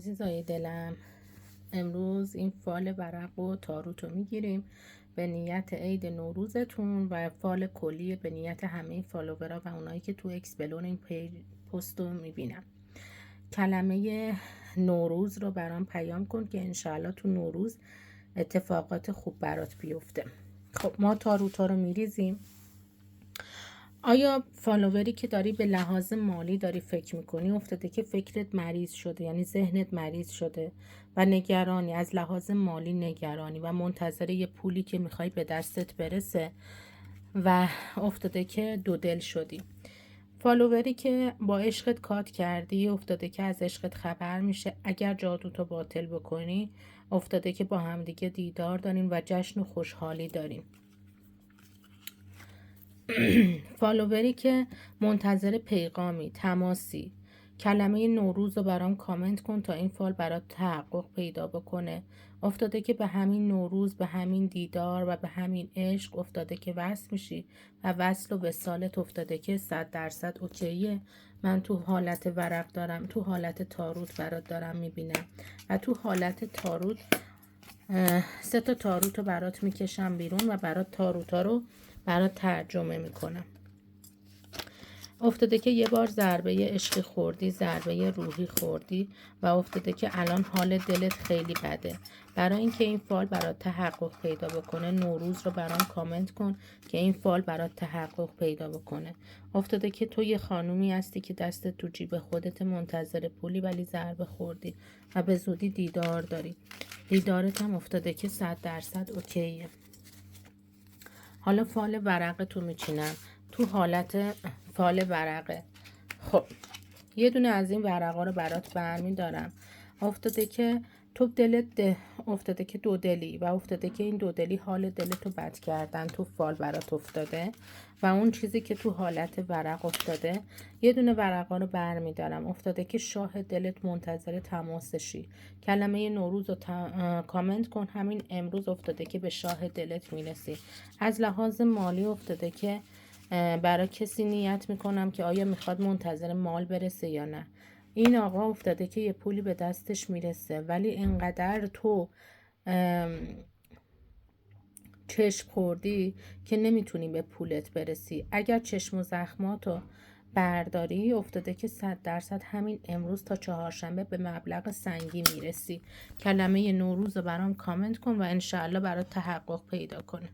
عزیزای دلم، امروز این فال ورق و تاروت رو میگیریم به نیت عید نوروزتون و فال کلی به نیت همه فالوورا و اونایی که تو اکسپلور این پست رو میبینم. کلمه نوروز رو برام پیام کن که انشاءالله تو نوروز اتفاقات خوب برات بیفته. خب ما تاروتا رو میریزیم. آیا فالووری که داری به لحاظ مالی داری فکر میکنی افتاده که فکرت مریض شده، یعنی ذهنت مریض شده و نگرانی، از لحاظ مالی نگرانی و منتظر یه پولی که میخوای به دستت برسه و افتاده که دو دل شدی. فالووری که با عشقت کات کردی افتاده که از عشقت خبر میشه. اگر جادوتو باطل بکنی افتاده که با همدیگه دیدار دارین و جشن و خوشحالی دارین. فالووری که منتظر پیغامی، تماسی، کلمه نوروز رو برام کامنت کن تا این فال برات تحقق پیدا بکنه. افتاده که به همین نوروز، به همین دیدار و به همین عشق افتاده که وصل میشی و وصل و وصالت افتاده که 100% اوکیه. من تو حالت ورق دارم، تو حالت تاروت برات دارم میبینم و تو حالت تاروت 3 تا تاروت رو برات میکشم بیرون و برات تاروت ها رو برات ترجمه میکنم. افتاده که یه بار ضربه عشقی خوردی، ضربه روحی خوردی و افتاده که الان حال دلت خیلی بده. برای اینکه این فال برات تحقق پیدا بکنه نوروز رو برام کامنت کن که این فال برات تحقق پیدا بکنه. افتاده که تو یه خانومی هستی که دستت تو جیب خودت منتظر پولی ولی ضربه خوردی و به زودی دیدار داری. دیدارت هم افتاده که 100% اوکیه. حالا فال ورقه تو میچینم تو حالت فال ورقه. خب یه دونه از این ورقا رو برات برمی دارم. افتاده که تو دلت افتاده که دو دلی و افتاده که این دو دلی حال دلتو بد کردن تو فال برات افتاده و اون چیزی که تو حالت ورق افتاده. یه دونه ورقا رو برمی دارم. افتاده که شاه دلت منتظر تماسشی. کلمه نوروز رو کامنت کن. همین امروز افتاده که به شاه دلت میرسی. از لحاظ مالی افتاده که برای کسی نیت میکنم که آیا میخواد منتظر مال برسه یا نه. این آقا افتاده که یه پولی به دستش میرسه ولی اینقدر تو چشم خوردی که نمیتونی به پولت برسی. اگر چشم و زخماتو برداری افتاده که 100% همین امروز تا چهارشنبه به مبلغ سنگی میرسی. کلمه نوروز رو برام کامنت کن و انشاءالله برات تحقق پیدا کنه.